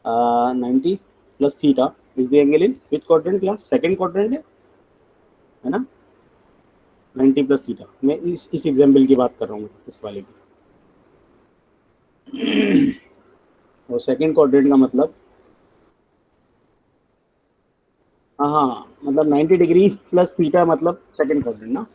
90 plus theta is the angle in which quadrant class, second quadrant है ना। 90 plus theta, मैं इस example की बात कर रहा हूँ, इस वाले की। और सेकंड क्वाड्रेंट का मतलब, हाँ हाँ, मतलब 90 डिग्री प्लस थीटा मतलब सेकंड क्वाड्रेंट ना।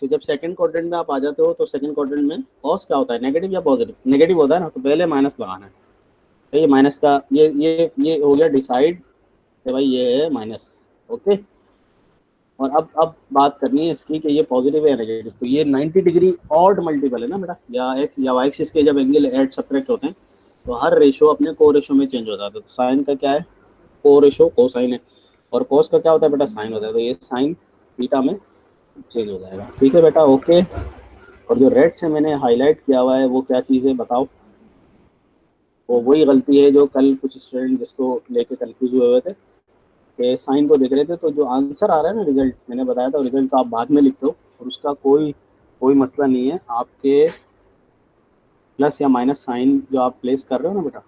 तो जब सेकंड क्वाड्रेंट में आप आ जाते हो तो सेकंड क्वाड्रेंट में कॉस क्या होता है, नेगेटिव या पॉजिटिव, नेगेटिव होता है ना, तो पहले माइनस लगाना है। तो ये माइनस का ये हो गया डिसाइड कि भाई ये है माइनस। ओके। और अब बात करनी है इसकी कि ये पॉजिटिव है या नेगेटिव। तो ये 90 डिग्री ऑड मल्टीपल है ना बेटा, या एक्स या वाई एक्सिस के जब एंगल ऐड सब्ट्रैक्ट होते हैं तो हर रेशो अपने को रेशो में चेंज हो जाता है। तो साइन का क्या है, को रेशो कोसाइन है, और कोस का क्या होता है बेटा, साइन होता है। तो ये साइन थीटा में चेंज हो जाएगा। ठीक है बेटा, ओके। और जो रेड से मैंने हाईलाइट किया हुआ है वो क्या चीज़ है बताओ। वो वही गलती है जो कल कुछ स्टूडेंट जिसको लेके कंफ्यूज हुए थे कि साइन को देख रहे थे, तो जो आंसर आ रहा है ना, रिजल्ट मैंने बताया था, रिजल्ट आप बाद में लिखते हो और उसका कोई कोई मसला नहीं है। आपके प्लस या माइनस साइन जो आप प्लेस कर रहे हो ना बेटा,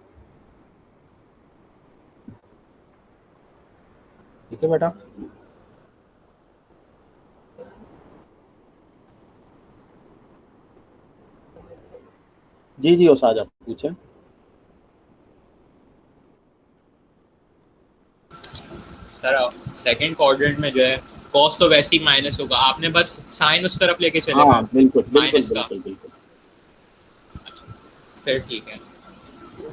ठीक है बेटा। जी जी, उस आज आप पूछे। सर सेकंड क्वाड्रेंट में जो है कॉस तो वैसे ही माइनस होगा, आपने बस साइन उस तरफ लेके चले हाँ गए बिल्कुल बिल्कुल माइनस का। बिल्कुल बिल्कुल। फिर ठीक है।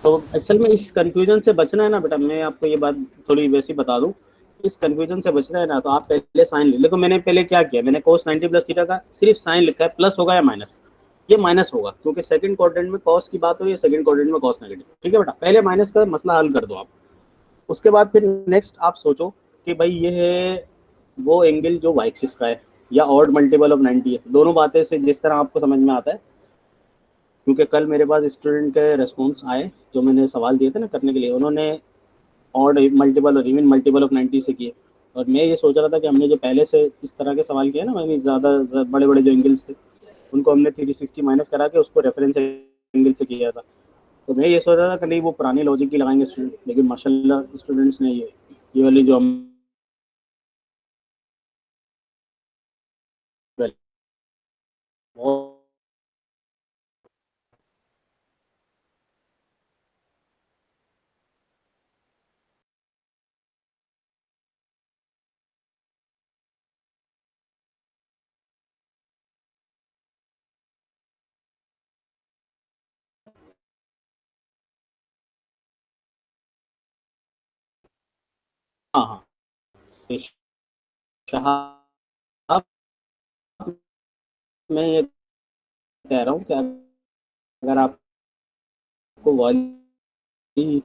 तो असल में इस कंफ्यूजन से बचना है ना बेटा, मैं आपको ये बात थोड़ी वैसी बता दूं, इस कंफ्यूजन से बचना है ना, तो आप पहले साइन ले। देखो मैंने पहले क्या किया, मैंने कोस 90 प्लस थीटा का सिर्फ साइन लिखा है, प्लस होगा या माइनस, ये माइनस होगा क्योंकि सेकंड क्वाड्रेंट में कॉस की बात हो रही है, सेकंड क्वाड्रेंट में कॉस नेगेटिव। ठीक है बेटा, पहले माइनस का मसला हल कर दो आप। उसके बाद फिर नेक्स्ट आप सोचो कि भाई ये है वो एंगल जो वाई एक्सिस का है या ऑड मल्टीपल ऑफ 90 है। दोनों बातें से जिस तरह आपको समझ में आता है, क्योंकि कल मेरे पास स्टूडेंट के रेस्पॉन्स आए जो मैंने सवाल दिए थे ना करने के लिए, उन्होंने ऑड मल्टीपल और इवन मल्टीपल ऑफ 90 से किए। और मैं ये सोच रहा था कि हमने जो पहले से इस तरह के सवाल किए ना, मैंने ज़्यादा बड़े बड़े जो एंगल्स थे उनको हमने 360 माइनस करा के उसको रेफरेंस एंगल से किया था। तो मैं ये सोच रहा था कि नहीं वो पुरानी लॉजिक ही लगाएंगे स्टूडेंट, लेकिन माशाल्लाह स्टूडेंट्स ने ये वाली जो हम, हाँ हाँ, शहाब, मैं ये कह रहा हूँ कि अगर आपको वाली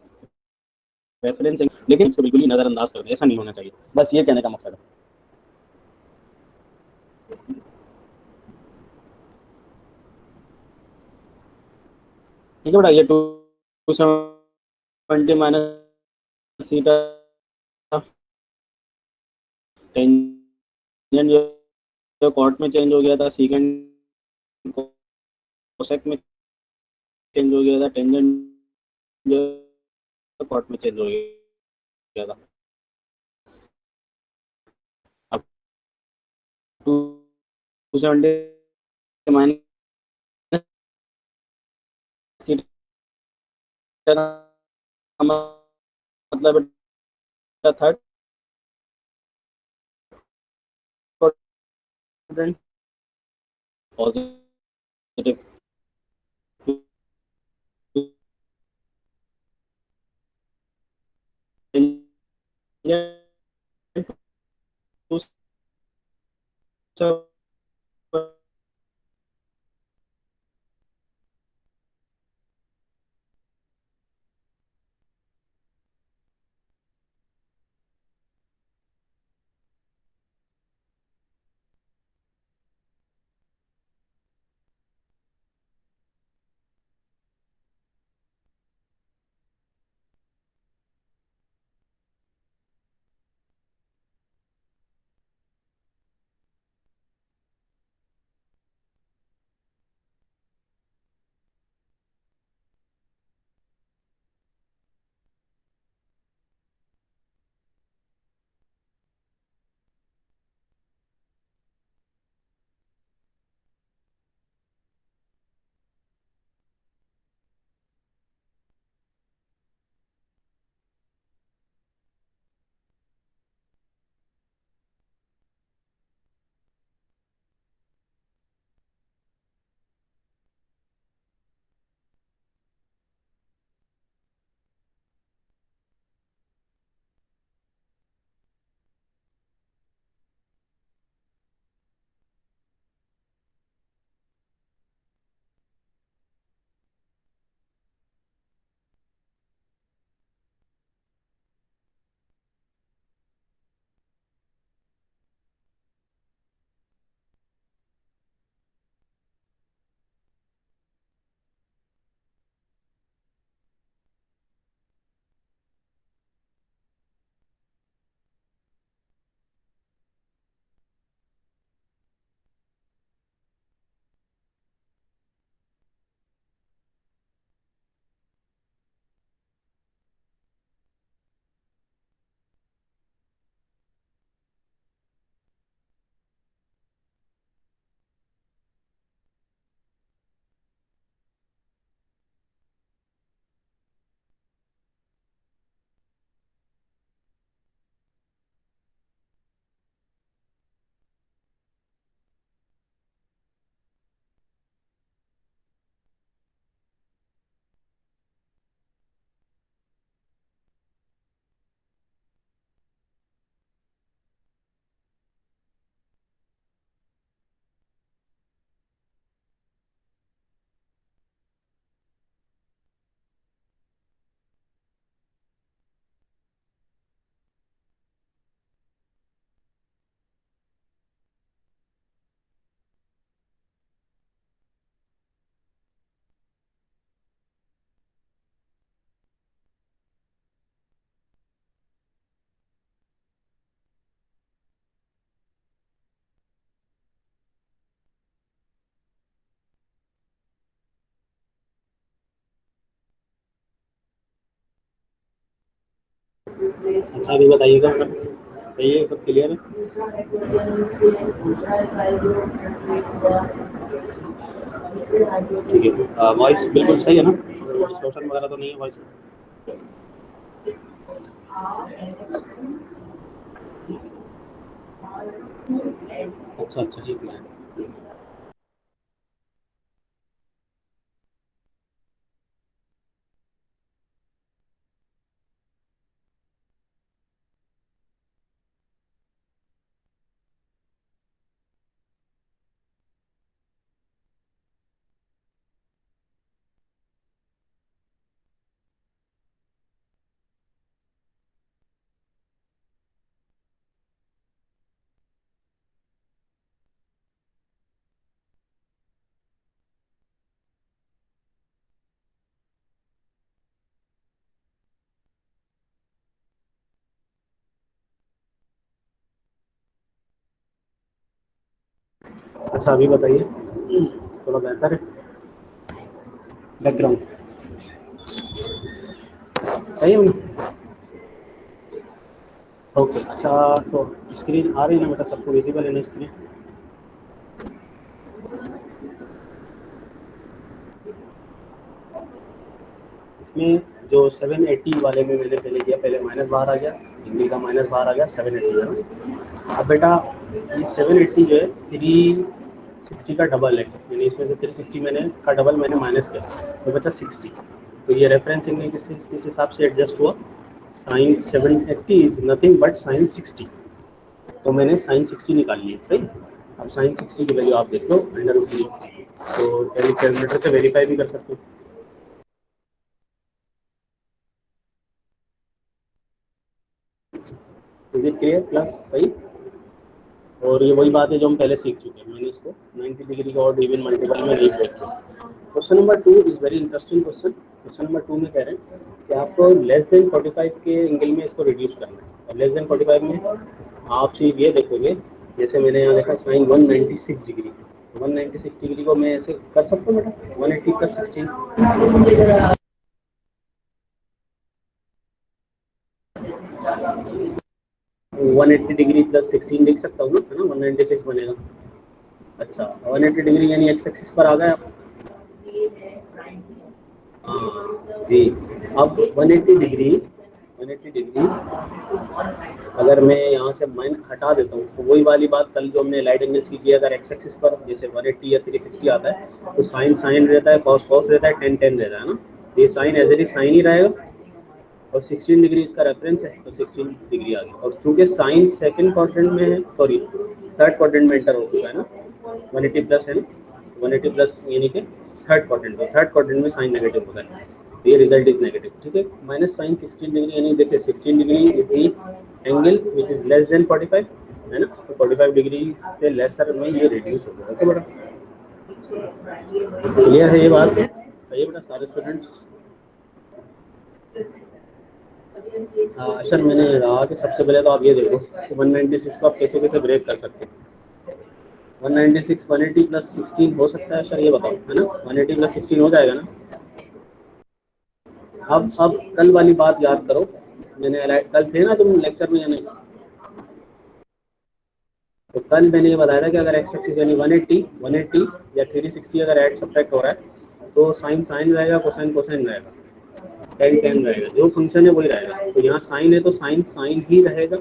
रेफरेंस, लेकिन इसको बिल्कुल ही नज़रअंदाज कर दे, ऐसा नहीं होना चाहिए, बस ये कहने का मकसद है। ठीक है बेटा, ये 270 माइनस थीटा टेंजेंट जो कॉट में चेंज हो गया था, सीकेंड कोसेक में चेंज हो गया था, टेंजेंट जो कॉट में चेंज हो गया था। अब 270 माइनस थीटा का मतलब थर्ड क्वाड्रेंट पॉजिटिव, अच्छा अभी बताइएगा, मतलब सही है, सब क्लियर है? ठीक है, वॉइस बिल्कुल सही है ना, डिस्टॉर्शन वगैरह तो नहीं है वॉइस में? अच्छा अच्छा, एक मिनट। अच्छा अभी बताइए, थोड़ा बेहतर है बैकग्राउंड? सही है ना? ओके, अच्छा तो स्क्रीन आ रही है ना बेटा, सबको विजिबल है ना स्क्रीन? इसमें जो 780 वाले में मैंने पहले किया, पहले माइनस बाहर आ गया, हिंदी का माइनस बाहर आ गया 780 का। अब बेटा ये 780 जो है 360 का डबल है, यानी इसमें से 360 मैंने का डबल मैंने माइनस किया तो बचा 60। तो ये रेफरेंस एंगल किस हिसाब से एडजस्ट हुआ? Sine 780 is nothing but sine 60। तो मैंने साइन 60 निकाल ली, सही। अब साइन 60 की वैल्यू आप देख लो अंडर रूट की, तो कैलकुलेटर से वेरीफाई भी कर सकते हो। Is it clear class? सही। और ये वही बात है जो हम पहले सीख चुके हैं, मैंने इसको 90 डिग्री का और इवन मल्टीपल में नहीं ब्रेक किया। Question number 2 is very interesting question. Question number 2 में कह रहे हैं कि आपको लेस देन 45 के एंगल में इसको रिड्यूस करना है। और लेस देन 45 में आप चीज ये देखोगे, जैसे मैंने यहाँ देखा साइन 196 डिग्री, 196 डिग्री को मैं ऐसे कर सकता हूँ बेटा, 180 प्लस 16, 180 डिग्री प्लस 16 लिख सकता हूँ ना, है ना, 196 बनेगा। अच्छा 180 डिग्री यानी एक्स एक्सिस पर आ गए आप। हाँ जी। अब 180 डिग्री, 180 डिग्री अगर मैं यहाँ से माइन हटा देता हूँ तो वही वाली बात कल जो हमने लाइट एंगल्स की किया, अगर एक्स एक्सिस पर जैसे 180 या 360 आता है तो साइन साइन रहता है, कॉस कॉस रहता है, टेन टेन रहता है ना। ये sine as it is sine ही रहेगा, और 16 डिग्री इसका रेफरेंस है तो 16 डिग्री आ गई। और चूंकि साइन सेकंड क्वाड्रेंट में है, सॉरी थर्ड क्वाड्रेंट में एंटर हो चुका है ना, 180 प्लस है ना, 180 प्लस यानी कि थर्ड क्वाड्रेंट में, थर्ड क्वाड्रेंट में साइन नेगेटिव होता है, तो ये रिजल्ट इज नेगेटिव। ठीक है, माइनस साइन 16 डिग्री यानी देखिए 16 degree is the angle which is less than 45, है ना, तो 45 डिग्री से लेसर में ये रिड्यूस हो गया। ओके बेटा, क्लियर है ये बात? सही है बेटा सारे स्टूडेंट्स? हाँ सर, मैंने कहा कि सबसे पहले तो आप ये देखो कि 196 को आप कैसे कैसे ब्रेक कर सकते हैं। 196 180 प्लस 16 हो सकता है सर, ये बताओ, है ना, 180 प्लस 16 हो जाएगा ना? अब कल वाली बात याद करो, मैंने कल थे ना तुम लेक्चर में या नहीं? तो कल मैंने ये बताया था कि अगर एक्स एक्सिस यानी 180 या 360 अगर ऐड सब्ट्रैक्ट हो रहा है तो साइन साइन रहेगा, कोसाइन कोसाइन रहेगा, टेन टेन रहेगा, जो फंक्शन है वही रहेगा। तो यहाँ साइन है तो साइन साइन ही रहेगा।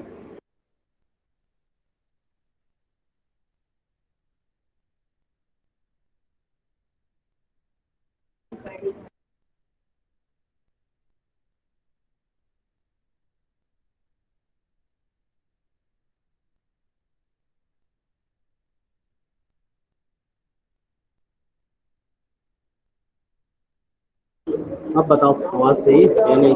अब बताओ आवाज सही है या नहीं?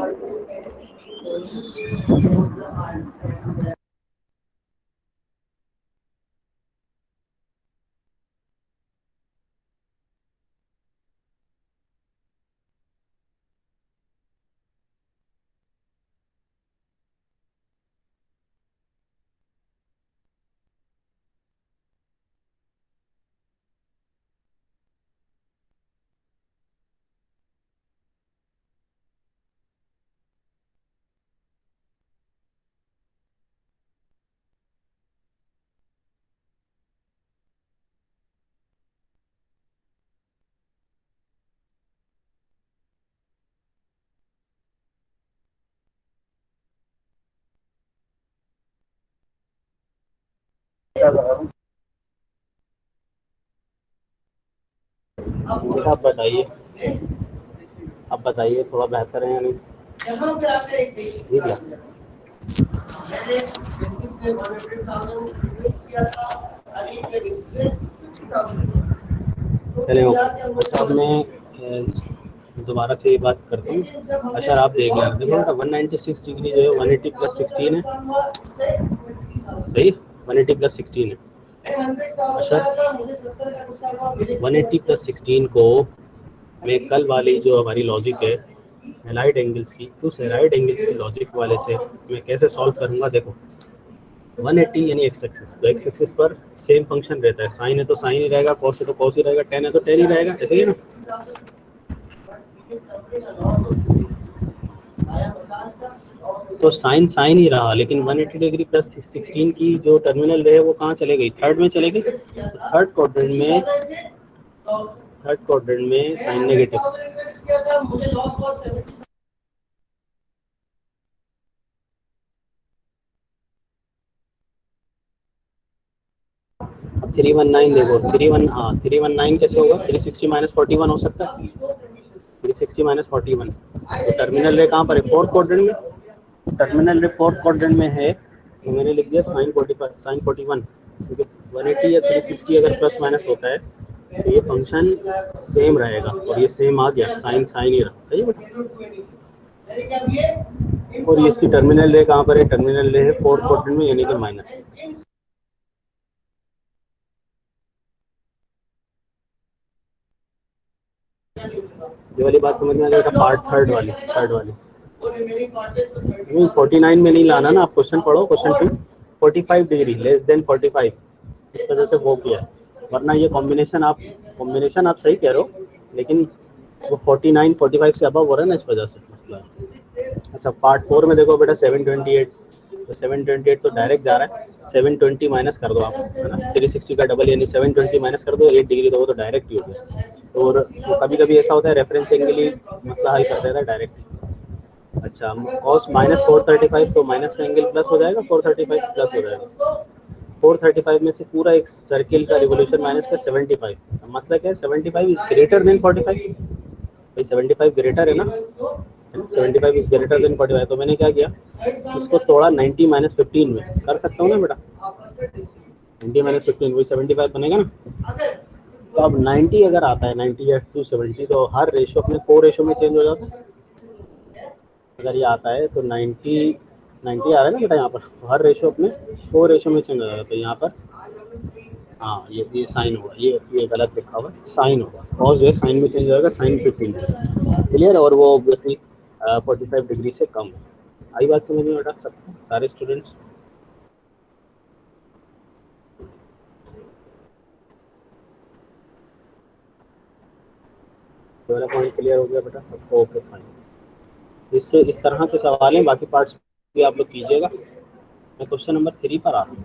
आप बताइए, आप बताइए थोड़ा बेहतर है या नहीं? जी भैया। चलिए ओके, अब मैं दोबारा से ये बात करता हूँ। अच्छा आप देख लेना, देखो बेटा 196 डिग्री जो है 180 प्लस 16 है, सही, 180 प्लस 16 है। अच्छा 180 प्लस 16 को मैं कल वाली जो हमारी लॉजिक है हेलाइड एंगल्स की, तो उस हेलाइड एंगल्स की लॉजिक वाले से मैं कैसे सॉल्व करूँगा? देखो 180 यानी एक्स एक्सिस, तो एक्स एक्सिस पर सेम फंक्शन रहता है, साइन है तो साइन ही रहेगा, कॉस है तो कॉस ही रहेगा, टेन है तो टेन ही रहेगा, ऐसे ही है ना। तो साइन साइन ही रहा, लेकिन 180 डिग्री प्लस 16 की जो टर्मिनल रहे वो कहाँ चले गई? थर्ड में चले गई। थर्ड क्वाड्रेंट में साइन नेगेटिव। अब 319 देखो, 319 कैसे होगा? 360 माइनस 41 हो सकता है, 360 माइनस 41। तो टर्मिनल रे कहाँ पर है? फोर्थ क्वाड्रेंट में। टर्मिनल रे फोर्थ क्वाड्रेंट में है, तो मैंने लिख दिया साइन 45 साइन 41, क्योंकि 180 या 360 अगर प्लस माइनस होता है तो ये फंक्शन सेम रहेगा, और ये सेम आ गया, साइन साइन ही रहा, सही है। और ये इसकी टर्मिनल रे कहाँ पर है? टर्मिनल रे है फोर्थ क्वाड्रेंट में, यानी कि माइनस। ये वाली बात समझ में आ जाएगा? पार्ट थर्ड वाली 49 में नहीं लाना ना, आप क्वेश्चन पढ़ो, क्वेश्चन 2 45 डिग्री लेस देन 45, इस वजह से वो किया है, वरना ये कॉम्बिनेशन आप सही कह रहे हो, लेकिन वो 49 45 से अबव हो रहा है ना, इस वजह से मसला है। अच्छा पार्ट 4 में देखो बेटा 728, तो 728 तो डायरेक्ट जा रहा है, 720 माइनस कर दो आप, है ना, 360 का डबल यानी 720 माइनस कर दो 8 डिग्री, तो वो तो डायरेक्ट ही हो गया। और तो कभी कभी ऐसा होता है रेफरेंस एंगल ही मसला हल कर देता है डायरेक्ट। अच्छा कॉस माइनस 435, तो माइनस का एंगल प्लस हो जाएगा, 435 प्लस हो जाएगा। 435 में से पूरा एक सर्किल का रिवोल्यूशन माइनस का 75। मसला क्या है? 75 इज ग्रेटर देन 45, भाई 75 ग्रेटर है ना, 75 इज ग्रेटर देन 45। तो मैंने क्या किया, इसको तोड़ा 90 माइनस 15 में, कर सकता हूँ ना बेटा, 90 माइनस 15 वही 75 बनेगा ना। तो अब 90 अगर आता है, 90 या 270, तो हर रेशो अपने को रेशो में चेंज हो जाता है। अगर ये आता है तो 90 आ रहा है ना बेटा यहाँ पर, तो हर रेशो अपने को रेशो में चेंज हो जाता है। तो यहाँ पर हाँ ये साइन होगा, ये गलत लिखा हुआ है, साइन होगा, कॉस जो है साइन में चेंज हो जाएगा, साइन 15 क्लियर, और वो ऑब्वियसली 45 डिग्री से कम है। आई बात समझ में बेटा सबको, सारे स्टूडेंट्स? वाला पॉइंट क्लियर हो गया बेटा सबको? Okay fine. इससे इस तरह के सवाल हैं, बाकी पार्ट्स भी आप लोग कीजिएगा। मैं क्वेश्चन नंबर 3 पर आता हूँ।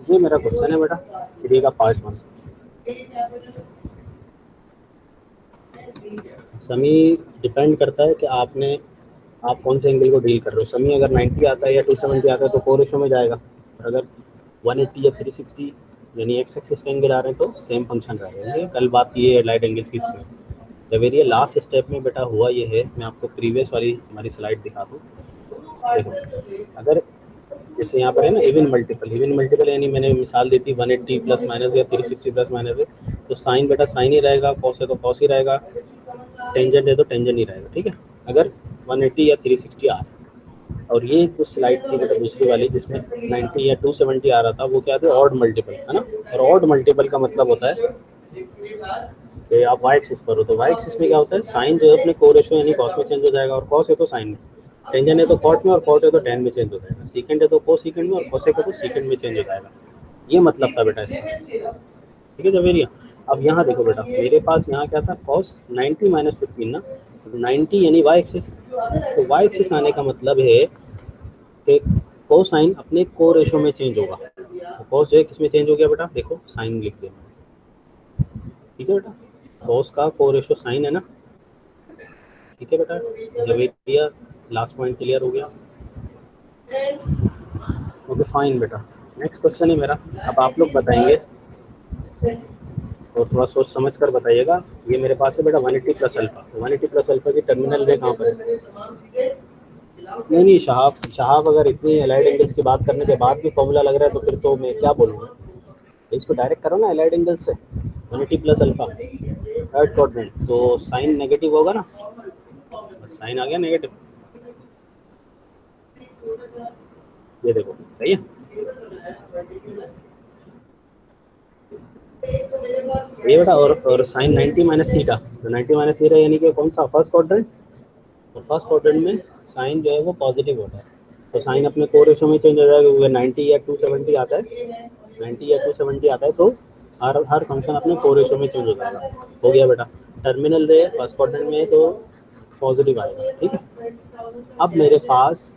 ये मेरा क्वेश्चन है बेटा 3 का पार्ट 1। समी डिपेंड करता है कि आप कौन से एंगल को डील कर रहे हो। समी अगर 90 आता है या 270 आता है तो 4 रेशो में जाएगा, और अगर 180 या 360 यानी एक्स एक्सिस के एंगल आ रहे हैं तो सेम फंक्शन रहेगा। कल बात की है लाइट एंगल्स की, इसमें जब ये लास्ट स्टेप में बेटा हुआ ये है, मैं आपको प्रीवियस वाली हमारी स्लाइड दिखा दूँ। देखो अगर जैसे यहाँ पर है ना इवन मल्टीपल यानी मैंने मिसाल दी थी 180 प्लस माइनस या 360 प्लस माइनस है, तो साइन बेटा साइन ही रहेगा, कॉस है तो कॉस ही रहेगा, टेंजेंट है तो टेंजेंट ही रहेगा, ठीक है। अगर 180 या 360 आ रहा है, और ये कुछ स्लाइड थी बेटा दूसरी वाली जिसमें 90 या 270 आ रहा था, वो क्या थे? ऑड मल्टीपल, है ना। और ऑड मल्टीपल का मतलब होता है तो आप वाई एक्सिस पर हो, तो वाई एक्सिस में क्या होता है, साइन जो है अपने को रेशो यानी कॉस में चेंज हो जाएगा, और कॉस है तो साइन में, टेंजन है तो कॉट में, और कॉट है तो टेन में चेंज हो जाएगा, सीकेंड है तो को सीकेंड में, और कोसेक है तो सीकेंड में चेंज हो जाएगा। ये मतलब था बेटा इसका, ठीक है जवेरिया। अब यहाँ देखो बेटा, मेरे पास यहाँ क्या था, कॉस 90 माइनस 15 ना, 90 यानी वाई एक्सिस, तो वाई एक्सिस आने का मतलब है कि कोसाइन अपने को रेशो में चेंज होगा, तो कॉस जो है किस में चेंज हो गया बेटा, देखो साइन लिख दिया, ठीक है बेटा, कॉस का को रेशो साइन है ना, ठीक है बेटा, जवेरिया लास्ट पॉइंट क्लियर हो गया, ओके फाइन बेटा। नेक्स्ट क्वेश्चन है मेरा, अब आप लोग बताएंगे और थोड़ा सोच समझ कर बताइएगा। ये मेरे पास है बेटा 180 प्लस अल्फा, 180 प्लस अल्फा की टर्मिनल रे कहाँ पर है? नहीं शहाब अगर इतनी एलाइड एंगल्स की बात करने के बाद भी फॉर्मूला लग रहा है तो फिर तो मैं क्या बोलूँगा, इसको डायरेक्ट करो ना एलाइड एंगल से, 180 प्लस अल्फा थर्ड क्वाड्रेंट, तो साइन नेगेटिव होगा ना, साइन आ गया नेगेटिव, ये देखो सही है, ये बेटा, और साइन 90 माइनस थीटा, तो 90 माइनस थीटा यानी कि कौन सा, फर्स्ट क्वाड्रेंट, तो फर्स्ट क्वाड्रेंट में साइन जो है वो पॉजिटिव होता है, तो साइन अपने को रेशो में चेंज हो जाएगा, क्योंकि 90 या 270 आता है, 90 या 270 आता है, तो हर फंक्शन अपने को रेशो में चेंज हो जाएगा। हो गया बेटा, टर्मिनल रे फर्स्ट क्वाड्रेंट में तो पॉजिटिव आएगा, ठीक है। अब मेरे पास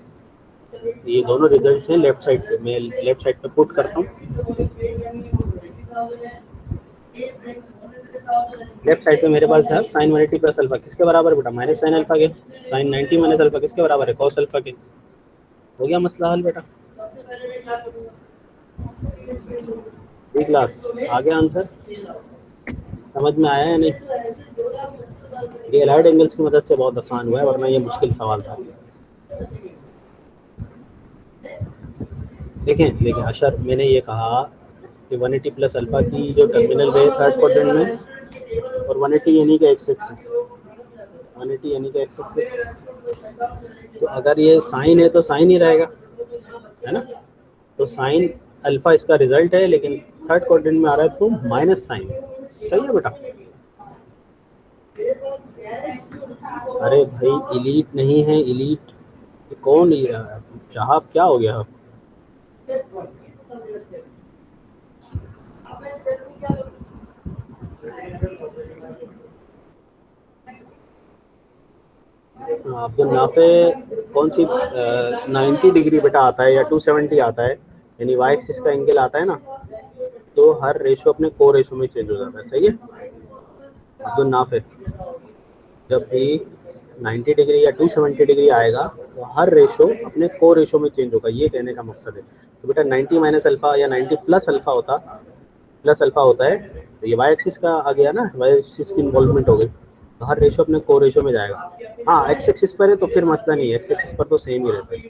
ये दोनों रिजल्ट्स हैं लेफ्ट साइड पे, मैं लेफ्ट साइड पे पुट करता हूँ, लेफ्ट साइड पे मेरे पास है साइन 180 प्लस अल्फा किसके बराबर बेटा, माइनस साइन अल्फा के, साइन 90 माइनस अल्फा किसके बराबर है, कॉस अल्फा के। हो गया मसला हल बेटा, बी क्लास आ गया आंसर, समझ में आया या नहीं? ये एलाइड एंगल्स की मदद से बहुत आसान हुआ है, वरना ये मुश्किल सवाल था। देखें अशर, मैंने ये कहा कि 180 प्लस अल्फा की जो टर्मिनल रे थर्ड क्वाड्रेंट में, और 180 यानी कि एक्स एक्सिस, 180 यानी कि एक्स एक्सिस, तो अगर ये साइन है तो साइन ही रहेगा, है ना, तो साइन अल्फा इसका रिजल्ट है, लेकिन थर्ड क्वाड्रेंट में आ रहा है तो माइनस साइन, सही है बेटा। अरे भाई इलीट नहीं है, इलीट कौन, चाहब क्या हो गया, अब्दुल नाफे कौन सी 90 डिग्री बेटा आता है या 270 आता है, यानी वाई एक्सिस का एंगल आता है ना, तो हर रेशो अपने को रेशो में चेंज हो जाता है, सही है अब्दुल नाफे, जब भी 90 डिग्री या 270 डिग्री आएगा तो हर रेशो अपने को रेशो में चेंज होगा, ये कहने का मकसद है। तो बेटा 90 माइनस अल्फा या 90 प्लस अल्फा होता है, तो ये वाई एक्सिस का आ गया ना, वाई एक्सिस की इन्वॉल्वमेंट हो गई, तो हर रेशो अपने को रेशो में जाएगा। हाँ एक्स एक्सिस पर है तो फिर मसला नहीं है, एक्स एक्सिस पर तो सेम ही रहता है।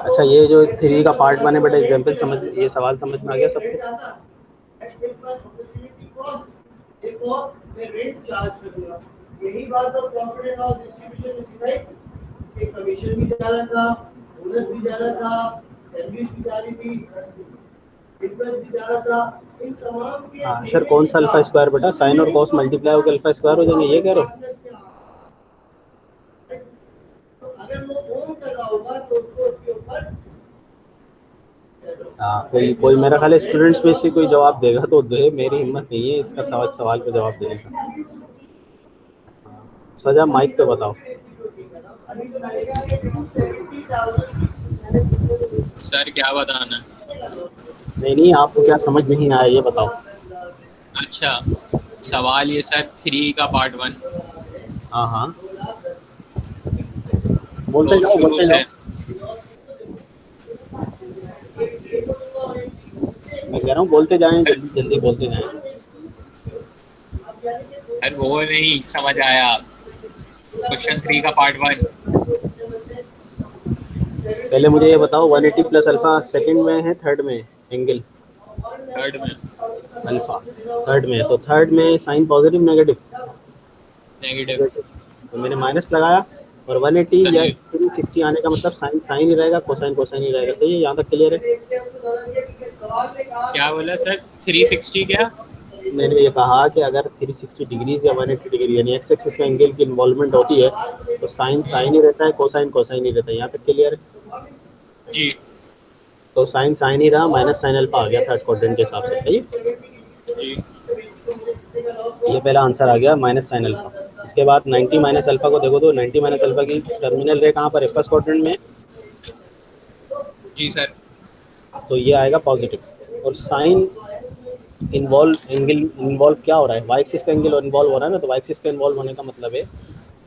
अच्छा ये जो 3 का पार्ट 1 है बेटा, एग्जाम्पल समझ, ये सवाल समझ में आ गया सबको? यही बात of profit and loss distribution में सिखाई, एक कमीशन भी जा रहा था, बोनस भी जा रहा था, सर्विस भी जा रही थी, इंटरेस्ट भी जा रहा था, इन तमाम के। हाँ सर कौन सा अल्फा स्क्वायर बेटा, साइन और कॉस मल्टीप्लाई होकर अल्फा स्क्वायर हो जाएंगे, ये कह रहे हो? अगर वो ओन कर रहा होगा तो उसको उसके ऊपर कोई मेरा ख्याल स्टूडेंट्स में से कोई जवाब देगा तो दे, मेरी हिम्मत नहीं है इसका सवाल पे जवाब देने का। सजा माइक पे बताओ। सर क्या बताना? नहीं आपको क्या समझ नहीं आया ये बताओ। अच्छा सवाल ये सर 3 का पार्ट 1। हाँ बोलते जाओ बोलते जाओ, मैं कह रहा हूँ बोलते जाएं, जल्दी जल्दी बोलते जाएं। सर वो नहीं समझ आया, क्वेश्चन 3 का पार्ट 1। पहले मुझे ये बताओ 180 प्लस अल्फा सेकंड में है थर्ड में एंगल? थर्ड में। अल्फा थर्ड में, तो थर्ड में साइन पॉजिटिव नेगेटिव? नेगेटिव। तो मैंने माइनस लगाया, और 180 सर या ये 360 आने का मतलब साइन साइन ही रहेगा, कोसाइन कोसाइन ही रहेगा। सही है, यहाँ तक क्लियर है? क्या बोला सर, 360 क्या? मैंने ये कहा कि अगर 360 डिग्रीज या 180 डिग्री यानी एक्स एक्सिस में एंगल की इन्वॉल्वमेंट होती है तो साइन साइन ही रहता है, कोसाइन कोसाइन ही रहता है। यहाँ तक क्लियर है? जी तो साइन साइन ही रहा, माइनस साइन अल्फा आ गया थर्ड क्वाड्रेंट के हिसाब से। सही है, जी ये पहला आंसर आ गया माइनस साइन अल्फा। इसके बाद 90 माइनस अल्फा को देखो तो 90 माइनस अल्फा की टर्मिनल रे कहाँ पर है? फर्स्ट क्वाड्रेंट में। जी सर। तो ये आएगा पॉजिटिव। और साइन इन्वॉल्व एंगल इन्वॉल्व क्या हो रहा है? वाई एक्सिस का एंगल इन्वॉल्व हो रहा है ना, तो वाई एक्सिस का इन्वॉल्व होने का मतलब है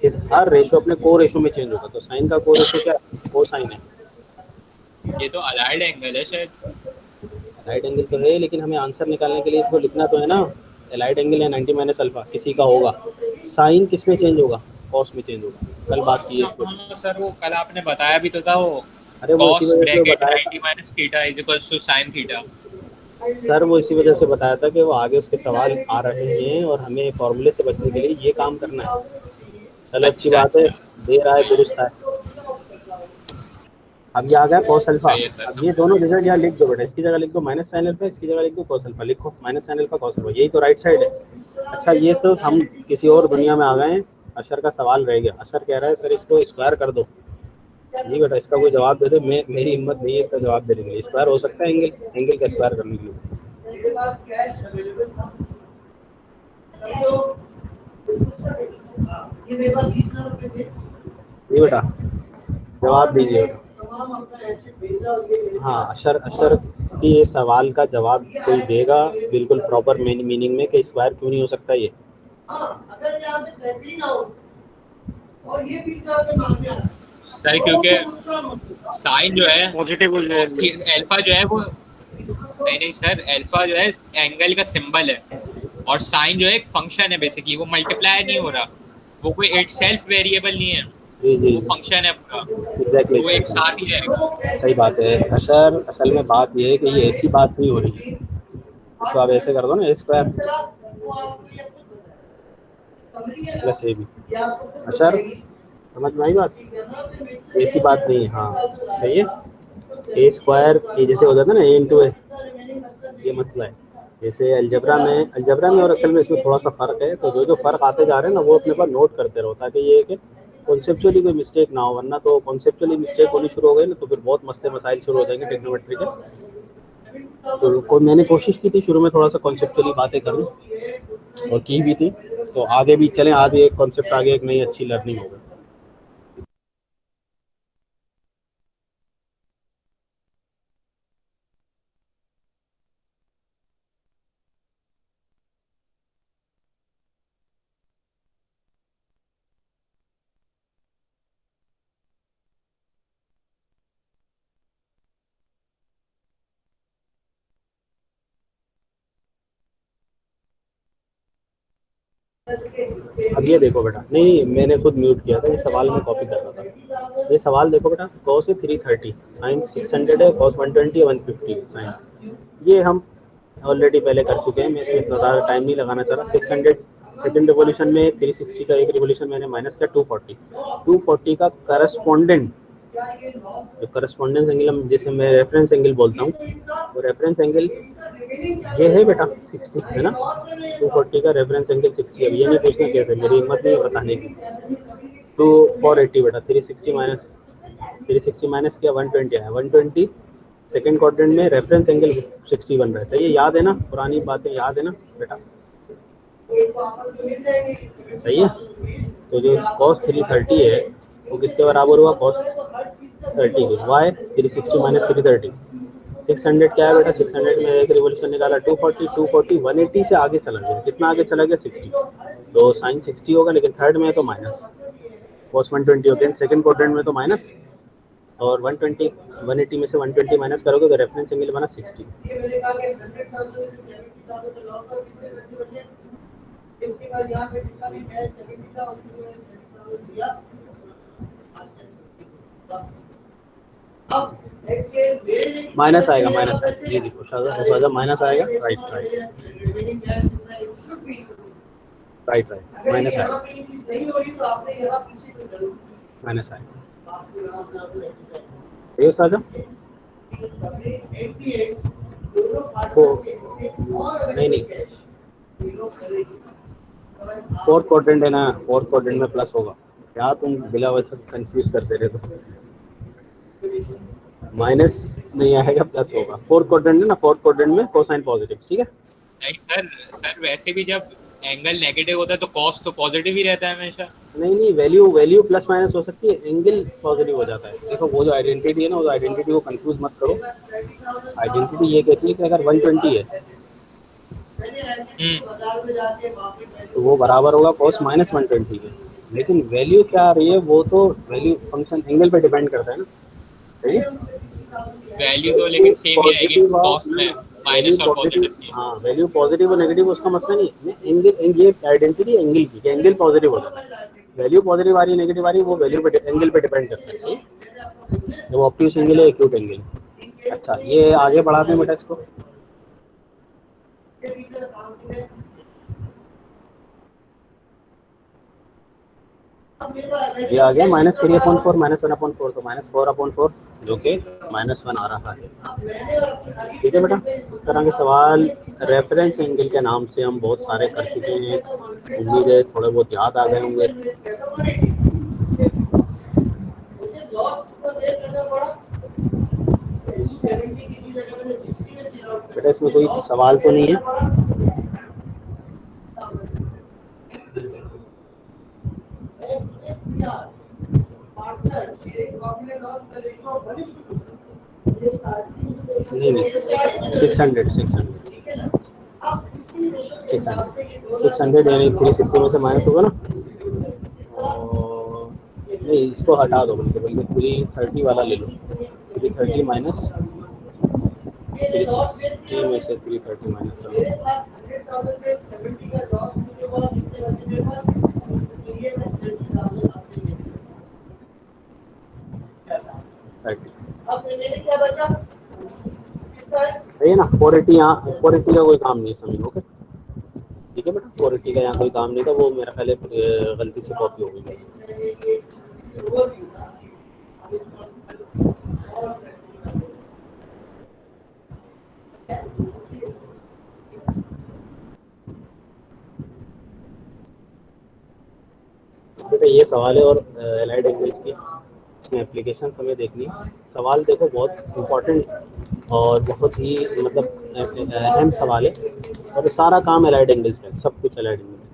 कि हर रेशो अपने को रेशो में चेंज होगा। तो साइन का को रेशो क्या है? को साइन है। ये तो अलाइड एंगल है शायद। राइट एंगल तो है, लेकिन हमें आंसर निकालने के लिए इसको लिखना तो है ना। राइट एंगल है 90 माइनस अल्फा किसी का होगा, साइन किस में चेंज होगा? कॉस में चेंज होगा। कल बात की है इसको। हाँ सर, वो कल आपने बताया भी तो था, वो अरे वो इसी cos वजह से ब्रैकेट बताया 90 minus theta is equals to sine theta. था सर, वो इसी वजह से बताया था कि वो आगे उसके सवाल आ रहे हैं और हमें फॉर्मूले से बचने के लिए ये काम करना है। चलो अच्छी अच्छा बात है, अच्छा, देर आए सही दुरुस्त आए। अब ये आ गया कॉस अल्फा। सही है सर, अब ये समझ दोनों गया। जगह यहाँ लिख दो बेटा, इसकी जगह लिख दो माइनस साइन अल्फा, इसकी जगह लिख दो कॉस अल्फा। लिखो minus sine alpha cos alpha, यही तो राइट साइड है। अच्छा ये तो हम किसी और दुनिया में आ गए हैं। अशर का सवाल रह गया। अशर कह रहा है सर इसको स्क्वायर कर दो। जी बेटा, इसका कोई जवाब दे दे। मैं मेरी हिम्मत नहीं है इसका जवाब देने के लिए। स्क्वायर हो सकता है एंगल? एंगल का स्क्वायर करने के लिए जी बेटा, जवाब दीजिए। हाँ, अशर अशर की ये सवाल का जवाब कोई देगा बिल्कुल प्रॉपर मीनिंग में कि स्क्वायर क्यों नहीं हो सकता ये। सर क्योंकि साइन जो है पॉजिटिव हो वो जाएंगे। अल्फा जो है वो, नहीं नहीं सर, अल्फा जो है एंगल का सिंबल है और साइन जो है एक फंक्शन है बेसिकली, वो मल्टीप्लाई नहीं हो रहा, वो कोई इट सेल्फ वेरिएबल नहीं है, जी जी वो फंक्शन है पूरा, एग्जैक्टली तो वो एक साथ ही रहेगा। सही बात है। अशर असल में बात ये है कि ये ऐसी बात नहीं हो रही। इसको आप ऐसे कर दो ना, ए स्क्वायर प्लस ए बी। अशर समझ में आई बात? ऐसी बात नहीं है। हाँ सही है। ए स्क्वायर ये जैसे हो जाता है ना, ए इंटू ए, ये मसला है। जैसे अलजबरा में और असल में इसमें थोड़ा सा फ़र्क है। तो जो जो फ़र्क आते जा रहे हैं ना वो अपने पास नोट करते रहो, ताकि ये है कि कॉन्सेप्चुअली कोई मिस्टेक ना हो। वरना तो कॉन्सेप्चुअली मिस्टेक होनी शुरू हो गई ना तो फिर बहुत मसले मसाइल शुरू हो जाएंगे टेक्नोमेट्री के। तो मैंने कोशिश की थी शुरू में थोड़ा सा कॉन्सेप्चुअली बातें करूँ, और की भी थी। तो आगे भी चलें, आगे एक कॉन्सेप्ट आगे एक नई अच्छी लर्निंग होगी। अब ये देखो बेटा, नहीं मैंने खुद म्यूट किया था, ये सवाल में कॉपी कर रहा था। ये सवाल देखो बेटा, कॉस है 330, साइन 600 है, कॉस 120 150 साइन। ये हम ऑलरेडी पहले कर चुके हैं, मैं इसमें इतना ज़्यादा टाइम नहीं लगाना चाह रहा। 600 सेकंड रिवोल्यूशन में 360 का एक रिवोल्यूशन मैंने माइनस किया 240 का करस्पॉन्डेंट, जो करस्पॉन्डेंस एंगल हम जैसे मैं रेफरेंस एंगल बोलता हूँ, वो रेफरेंस एंगल ये है बेटा 60 है ना। 240 का रेफरेंस एंगल 60 है। ये नहीं पूछना कैसे, मेरी हिम्मत नहीं है बताने की। तो 480 बेटा, 360 माइनस किया 120 आया। 120 सेकेंड क्वाड्रेंट में रेफरेंस एंगल 60 बन रहा है। सही है, याद है ना, पुरानी बातें याद है ना बेटा? सही है। तो जो कॉस 330 है वो किसके बराबर हुआ? कॉस 30 के। वाई 360 माइनस 330, 600 क्या है बेटा? 600 में एक रिवोल्यूशन निकाला 240, 180 से आगे चला गया। कितना आगे चला गया? 60। तो साइन 60 होगा, लेकिन थर्ड में है तो माइनस। कॉस 120 होते हैं सेकंड क्वाड्रेंट में तो माइनस, और 120 180 में से 120 माइनस करोगे तो रेफरेंस एंगल बना 60। माइनस आएगा, माइनस आएगा। ये देखो शायद माइनस आएगा। Right right right right, minus आएगा। माइनस आई ये साजा नहीं नहीं फोर्थ क्वाड्रेंट है ना, फोर्थ क्वाड्रेंट में प्लस होगा। क्या तुम बिला वजह कंफ्यूज करते रहे तो माइनस नहीं आएगा प्लस होगा। फोर्थ क्वाड्रेंट है ना, फोर्थ क्वाड्रेंट में कोसाइन पॉजिटिव, ठीक है। नहीं सर, सर वैसे भी जब एंगल नेगेटिव होता है तो कॉस तो पॉजिटिव ही रहता है हमेशा। नहीं नहीं, वैल्यू प्लस माइनस हो सकती है, एंगल पॉजिटिव हो जाता है। देखो वो जो आइडेंटिटी है ना, उस आइडेंटिटी को कंफ्यूज मत करो। आइडेंटिटी ये कहती है कि अगर 120 है तो वो बराबर होगा cos माइनस 120 के। लेकिन वैल्यू क्या आ रही है, वो तो वैल्यू फंक्शन एंगल पे डिपेंड करता है ना, सही है। वैल्यू तो लेकिन सेम ही रहेगी पॉजिटिव और कॉस में, वैल्यू माइनस और पॉजिटिव, पॉजिटिव की। हाँ वैल्यू पॉजिटिव और नेगेटिव उसका मतलब नहीं है। एंगल, ये आइडेंटिटी एंगल की, एंगल पॉजिटिव होता है। वैल्यू पॉजिटिव आ रही है नेगेटिव आ रही है, वो वैल्यू पे एंगल पे डिपेंड करता है, सही। जब ऑब्ट्यूस एंगल है, एक्यूट एंगल। अच्छा ये आगे बढ़ाते हैं बेटा इसको। ये आ गया -3/4 -1/4, तो -4/4 जो कि -1 आ रहा है, ठीक है बेटा। इस तरह के सवाल रेफरेंस एंगल के नाम से हम बहुत सारे कर चुके हैं, उम्मीद है थोड़े बहुत याद आ गए होंगे। बेटा इसमें कोई सवाल तो नहीं है? नहीं नहीं, 600 यानी 360 में से माइनस होगा ना। और नहीं, इसको हटा दो, बल्कि 330 वाला ले लो। 330 माइनस 360 में से 330 माइनस कर लो। सही है ना। 480 यहाँ 480 का कोई काम नहीं है, समझ ओके, ठीक है बेटा। 480 का यहाँ कोई काम नहीं था, वो मेरा पहले गलती से कॉपी हो गई। बेटा ये सवाल है, और एलाइड एंगल्स की इसमें एप्लीकेशन हमें देखनी है। सवाल देखो बहुत इम्पोर्टेंट और बहुत ही मतलब अहम सवाल है, और सारा काम एलाइड एंगल्स पे, सब कुछ एलाइड एंगल्स।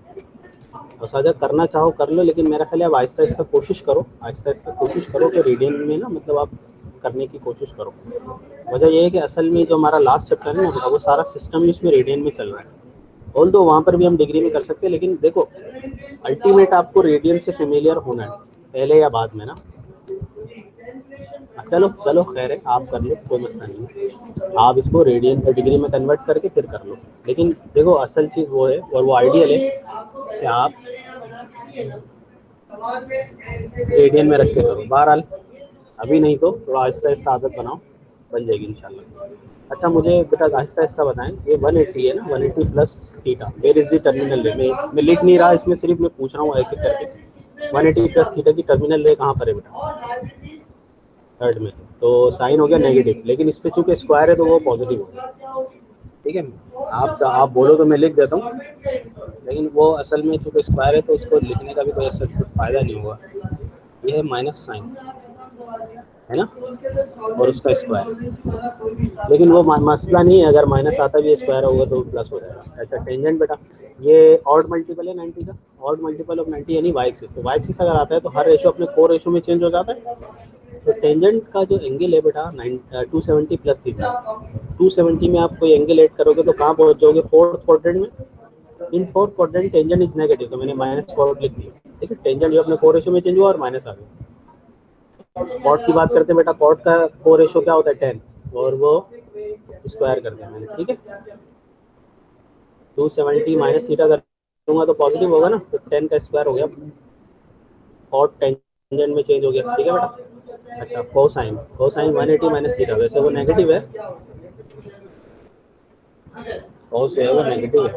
और साझा करना चाहो कर लो, लेकिन मेरा ख्याल है अब आहिस्ता आहिस्ता कोशिश करो, आहिस्ता आहिस्ता कोशिश करो कि रीडिंग में ना मतलब आप करने की कोशिश करो। वजह यह है कि असल में जो हमारा लास्ट चैप्टर है ना, वो सारा सिस्टम इसमें रेडियन में चल रहा है। ऑल दो वहाँ पर भी हम डिग्री में कर सकते हैं, लेकिन देखो अल्टीमेट आपको रेडियन से फेमिलियर होना है, पहले या बाद में ना। चलो चलो खैर है, आप कर लो, कोई मसला नहीं है। आप इसको रेडियन डिग्री में कन्वर्ट करके फिर कर लो। लेकिन देखो असल चीज़ वो है, और वो आइडियल है कि आप रेडियन में रख के करो। बहरहाल अभी नहीं तो थोड़ा आहिस्ता आहिस्ता आदत बनाओ, बन जाएगी इंशाल्लाह। अच्छा मुझे बेटा आहिस्ता आहिस्ता बताएं, ये 180 है ना, 180 plus theta, where is the terminal ray? मैं लिख नहीं रहा इसमें, सिर्फ मैं पूछ रहा हूँ एक एक करके। 180 प्लस थीटा की टर्मिनल रे कहाँ पर है बेटा? थर्ड में। तो साइन हो गया नेगेटिव, लेकिन इस पे चूंकि स्क्वायर है तो वो पॉजिटिव हो गया, ठीक है। आप बोलो तो मैं लिख देता हूँ, लेकिन वो असल में चूंकि स्क्वायर है तो उसको लिखने का भी कोई ऐसा कुछ फ़ायदा नहीं होगा। ये है माइनस साइन, है ना, और उसका स्क्वायर। लेकिन वो मसला नहीं है, अगर माइनस आता भी स्क्वायर होगा तो प्लस हो जाएगा। अच्छा टेंजेंट बेटा, ये ऑड मल्टीपल है 90 का, ऑड मल्टीपल ऑफ 90 यानी वाई एक्सिस। तो वाई एक्सिस अगर आता है तो हर रेशो अपने कोर रेशो में चेंज हो जाता है। तो टेंजेंट का जो एंगल है बेटा 270 प्लस थीटा, 270 में आप कोई एंगल ऐड करोगे तो कहाँ पहुँच जाओगे? फोर्थ क्वाड्रेंट में। In fourth quadrant tangent is negative, तो मैंने -4 लिख दिया, ठीक है। टेंजेंट जो अपने कोर रेशो में चेंज हुआ और माइनस आ गया। कॉट की बात करते हैं बेटा, कॉट का कोर रेशो क्या होता है? 10, और वो स्क्वायर कर दिया मैंने, ठीक है। 270 माइनस थीटा कर दूंगा तो पॉजिटिव होगा ना, तो 10 का स्क्वायर हो गया, कॉट टेंजेंट में चेंज हो गया, ठीक है बेटा। अच्छा कोसाइन, कोसाइन 180 माइनस थीटा, वैसे वो नेगेटिव है, कॉस जो है वो नेगेटिव है।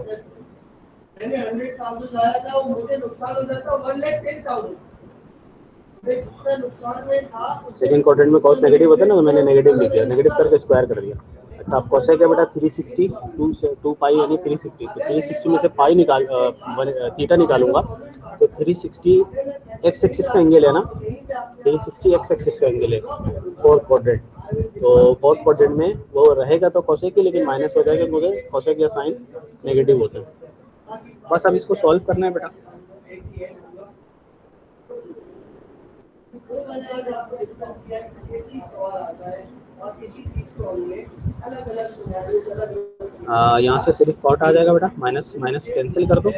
सेकंड क्वाड्रेंट में कॉस नेगेटिव होता है ना, तो मैंने नेगेटिव लिख दिया, नेगेटिव करके स्क्वायर कर दिया। अच्छा, आप कोसेक है बेटा 360, 2 से 2 पाई यानी 360, तो 360 में से पाई निकाल थीटा निकालूंगा, तो 360 एक्स एक्सिस का एंगल है ना, 360 एक्स एक्सिस का एंगल है फोर्थ क्वाड्रेंट। तो फोर्थ क्वाड्रेंट में वो रहेगा तो कोसेक ही, लेकिन माइनस हो जाएगा क्योंकि कोसेक या साइन नेगेटिव होते हैं। बस अब इसको सॉल्व करना है बेटा। यहाँ से सिर्फ कॉट आ जाएगा बेटा, माइनस माइनस कैंसिल कर दो।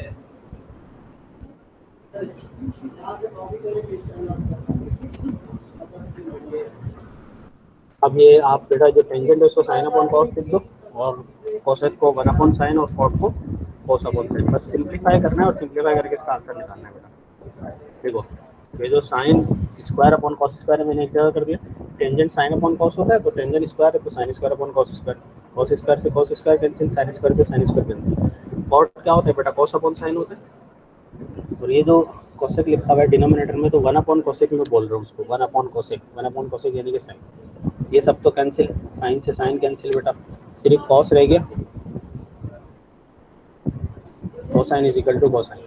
अब ये आप बेटा जो टेंजेंट है उसको साइन अपॉन कॉस लिख दो, और कोसेक को 1 अपॉन साइन और कॉट को कॉस अपॉन साइन। बस सिंप्लीफाई करना है और सिंप्लीफाई करके इसका आंसर निकालना है बेटा। देखो ये जो sign square upon cos square है मैंने एक जगह कर दिया, टेंजेंट साइन अपॉन कॉस होता है तो टेंजेंट स्क्वायर है तो sine square upon cos square, cos square से cos square cancel, sine square से साइन स्क्वायर कैंसिल। कॉट क्या होता है बेटा, कॉस अपॉन साइन होता है। और ये जो कोसेक लिखा हुआ है डिनोमिनेटर में, तो 1 अपॉन कोसेक में बोल रहा हूँ उसको, 1 अपॉन कोसेक, 1 अपॉन कोसेक यानी कि साइन। ये सब तो कैंसिल, साइन से साइन कैंसिल बेटा, सिर्फ कॉस रह गया, cosine is equal to cosine,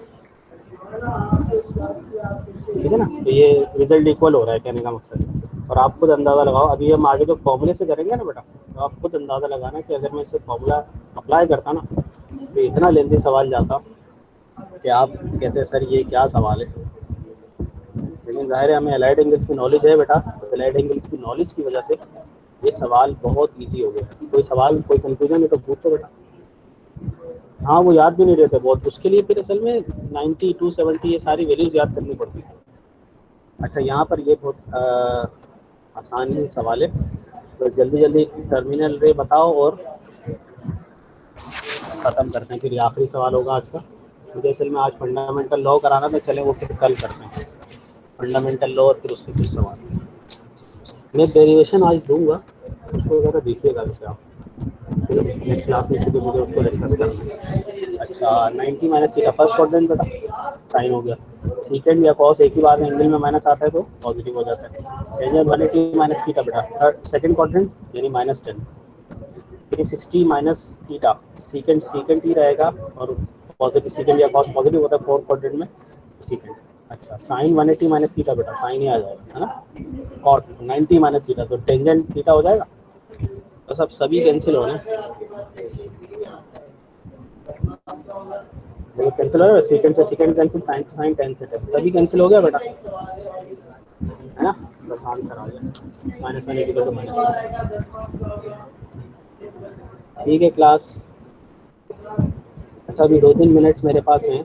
ठीक है ना। तो ये रिजल्ट इक्वल हो रहा है कहने का मकसद। और आप खुद अंदाज़ा लगाओ, अभी हम आगे जो फॉर्मूले से करेंगे ना बेटा, तो आप खुद अंदाज़ा लगाना कि अगर मैं इसे फॉर्मूला अप्लाई करता ना, तो इतना लेंथी सवाल जाता कि आप कहते सर ये क्या सवाल है। लेकिन जाहिर है हमें अलाइड एंगल्स की नॉलेज है बेटा, तो अलाइड एंगल्स की नॉलेज की वजह से ये सवाल बहुत इजी हो गया। कोई सवाल कोई कंफ्यूजन है तो पूछो बेटा। हाँ वो याद भी नहीं रहते बहुत, उसके लिए फिर असल में 90, 270 ये सारी वैल्यूज याद करनी पड़ती है। अच्छा यहाँ पर ये बहुत आसान ही सवाल है, तो जल्दी जल्दी टर्मिनल रे बताओ और ख़त्म करते हैं, फिर ये आखिरी सवाल होगा आज का। मुझे असल में आज फंडामेंटल लॉ कराना था, चले वो फिर कल करते हैं फंडामेंटल लॉ और फिर उसके कुछ सवाल। मैं डेरिवेशन आज दूंगा, उसको ज़रा देखिएगा वैसे आप, फिर नेक्स्ट क्लास में मुझे उसको डिस्कस करना है। अच्छा 90 माइनस थीटा फर्स्ट क्वाड्रेंट बेटा साइन हो गया, सेकंड या कॉस एक ही बार में एंगल में माइनस आता है तो पॉजिटिव हो जाता है। टेंजेंट 180 माइनस थीटा बेटा थर्ड सेकंड क्वाड्रेंट यानी -10, 360 माइनस थीटा सेकंड सेकंड ही रहेगा, और पॉजिटिव सेकंड या कॉस पॉजिटिव होता है फोर्थ क्वाड्रेंट में सेकंड। अच्छा साइन 180 माइनस थीटा बेटा साइन ही आ जाएगा है ना, और 90 माइनस थीटा तो टेंजेंट थीटा हो जाएगा। बस अब सभी कैंसिल हो रहे हैं, कैंसिल हो रहा है, सेकंड से सेकंड कैंसिल, साइन से साइन, टेन से टेन, सभी कैंसिल हो गया बेटा है ना। बस आंसर आ गया -1 इक्वल टू -1। ठीक है क्लास। अच्छा अभी 2-3 मिनट्स मेरे पास हैं।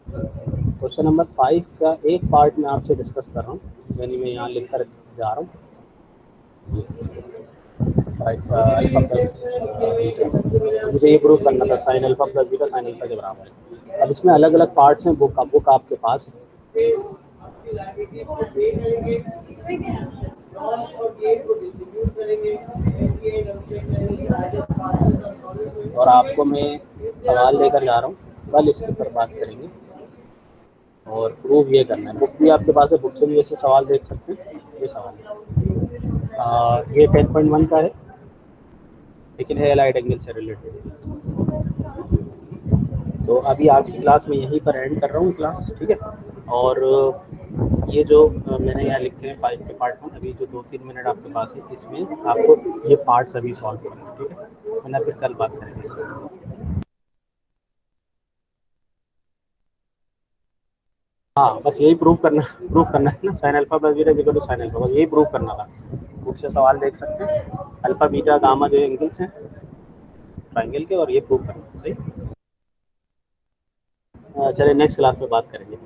क्वेश्चन नंबर 5 का एक पार्ट मैं आपसे डिस्कस कर रहा हूँ, यानी मैं यहाँ लिख कर जा रहा हूँ। अल्फा प्लस मुझे ये प्रूव करना था sign alpha plus beta sine alpha के बराबर है। अब इसमें अलग अलग पार्ट्स हैं, बुक आपके पास है, और आपको मैं सवाल लेकर जा रहा हूँ, कल इसके ऊपर बात करेंगे और प्रूव ये करना है। बुक भी आपके पास है, बुक से भी ऐसे सवाल देख सकते हैं। ये सवाल ये 10.1 का है, लेकिन है अलाइड एंगल से रिलेटेड। तो अभी आज की क्लास में यहीं पर एंड कर रहा हूँ क्लास, ठीक है। और ये जो मैंने यहाँ लिखे हैं 5 के पार्ट में, अभी जो 2-3 मिनट आपके पास है इसमें आपको ये पार्ट्स अभी सॉल्व करना है, ठीक है, वरना फिर कल बात करेंगे। हाँ बस यही प्रूव करना है ना, sine alpha plus beta equal to sine alpha, बस यही प्रूव करना था। बुक से सवाल देख सकते हैं, अल्फा बीटा गामा जो एंगल्स हैं ट्राइंगल के, और ये प्रूव करना है। सही, चलिए नेक्स्ट क्लास में बात करेंगे।